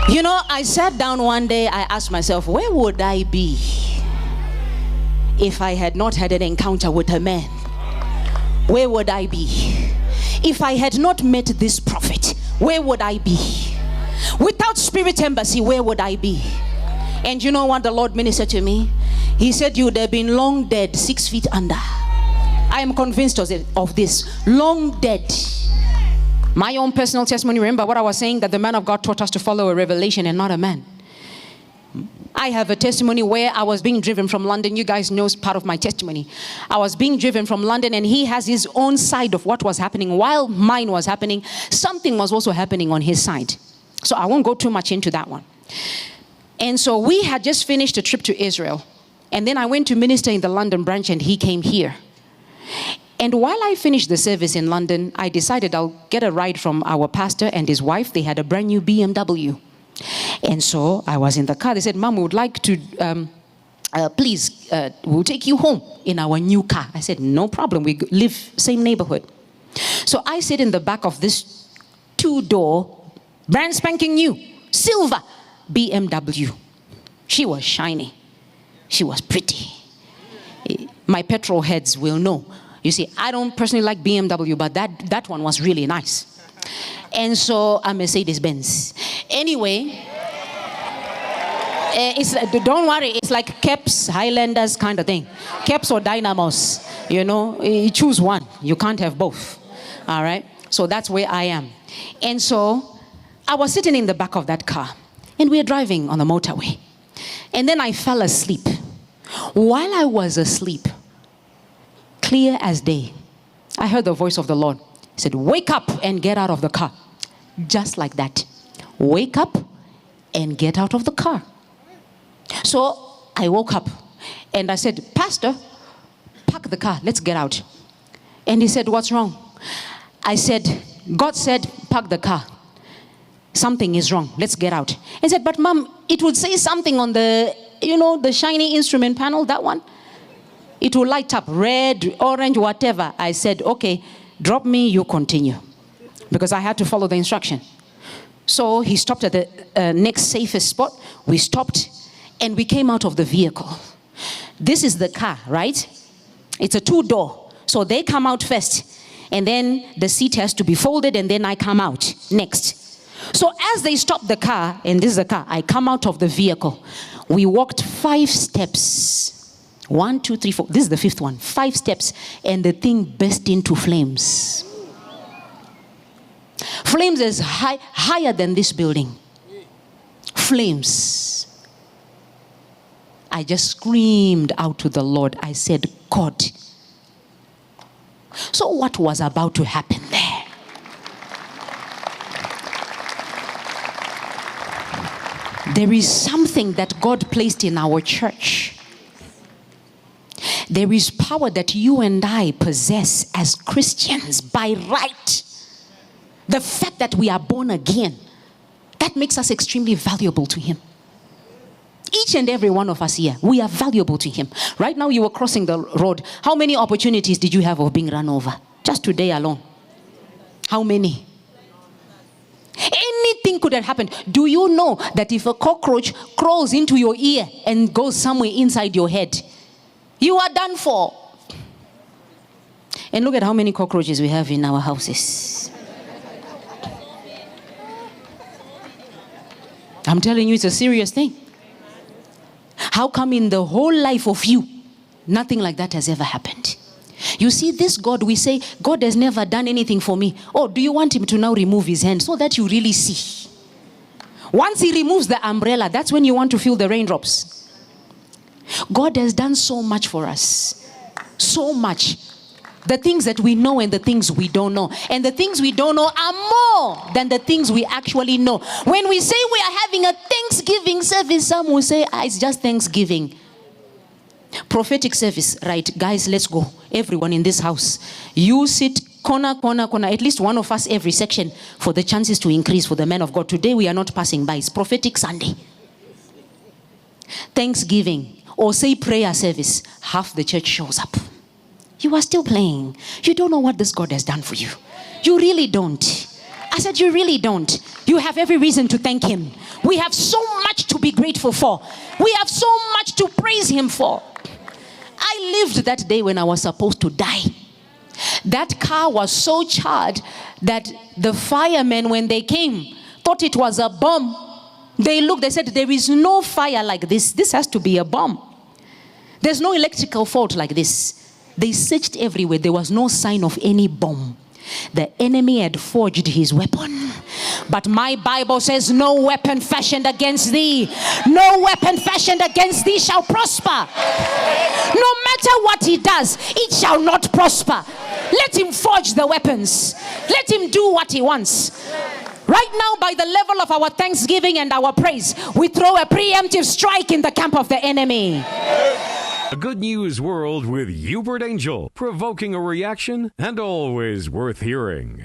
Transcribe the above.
You know, I sat down one day, I asked myself, where would I be if I had not had an encounter with a man? Where would I be? If I had not met this prophet, where would I be? Without Spirit Embassy, where would I be? And you know what the Lord ministered to me? He said, you would have been long dead, 6 feet under. I am convinced of this. Long dead. My own personal testimony, remember what I was saying, that the man of God taught us to follow a revelation and not a man. I have a testimony where I was being driven from London. You guys know part of my testimony. I was being driven from London, and he has his own side of what was happening. While mine was happening, something was also happening on his side. So I won't go too much into that one. And so we had just finished a trip to Israel. And then I went to minister in the London branch, and he came here. And while I finished the service in London, I decided I'll get a ride from our pastor and his wife. They had a brand new BMW. And so I was in the car. They said, Mom, we would like to, please, we'll take you home in our new car. I said, no problem. We live same neighborhood. So I sit in the back of this 2-door, brand spanking new, silver BMW. She was shiny. She was pretty. My petrol heads will know. You see, I don't personally like BMW, but that one was really nice. And so a Mercedes-Benz. Anyway, don't worry, it's like Caps, Highlanders kind of thing. Caps or Dynamos, you know, you choose one. You can't have both. All right? So that's where I am. And so I was sitting in the back of that car, and we were driving on the motorway. And then I fell asleep. While I was asleep, clear as day, I heard the voice of the Lord. He said, wake up and get out of the car. Just like that. Wake up and get out of the car. So I woke up and I said, Pastor, park the car. Let's get out. And he said, what's wrong? I said, God said, park the car. Something is wrong. Let's get out. He said, but Mom, it would say something on the, you know, the shiny instrument panel, that one. It will light up red, orange, whatever. I said, okay, drop me, you continue. Because I had to follow the instruction. So he stopped at the next safest spot. We stopped and we came out of the vehicle. This is the car, right? It's a 2-door. So they come out first. And then the seat has to be folded, and then I come out next. So as they stop the car, and this is the car, I come out of the vehicle. We walked 5 steps. 1, 2, 3, 4. This is the 5th one. 5 steps, and the thing burst into flames. Flames is higher than this building. Flames. I just screamed out to the Lord. I said, God. So what was about to happen there? There is something that God placed in our church. There is power that you and I possess as Christians by right. The fact that we are born again, that makes us extremely valuable to Him. Each and every one of us here, we are valuable to Him. Right now you were crossing the road. How many opportunities did you have of being run over? Just today alone. How many? Anything could have happened. Do you know that if a cockroach crawls into your ear and goes somewhere inside your head, you are done for? And look at how many cockroaches we have in our houses. I'm telling you, it's a serious thing. How come in the whole life of you, nothing like that has ever happened? You see, this God, we say, God has never done anything for me. Oh, do you want Him to now remove His hand so that you really see? Once He removes the umbrella, that's when you want to feel the raindrops. God has done so much for us. So much. The things that we know and the things we don't know. And the things we don't know are more than the things we actually know. When we say we are having a Thanksgiving service, some will say, it's just Thanksgiving. Prophetic service, right? Guys, let's go. Everyone in this house. You sit corner, corner, corner. At least one of us every section for the chances to increase for the men of God. Today we are not passing by. It's Prophetic Sunday. Thanksgiving. Or say prayer service. Half the church shows up. You are still playing. You don't know what this God has done for you. You really don't. I said, you really don't. You have every reason to thank him. We have so much to be grateful for. We have so much to praise him for. I lived that day when I was supposed to die. That car was so charred that the firemen, when they came, thought it was a bomb. They looked, they said, there is no fire like this. This has to be a bomb. There's no electrical fault like this. They searched everywhere. There was no sign of any bomb. The enemy had forged his weapon. But my Bible says, no weapon fashioned against thee, no weapon fashioned against thee shall prosper. No matter what he does, it shall not prosper. Let him forge the weapons. Let him do what he wants. Right now, by the level of our thanksgiving and our praise, we throw a preemptive strike in the camp of the enemy. A Good News World with Uebert Angel, provoking a reaction and always worth hearing.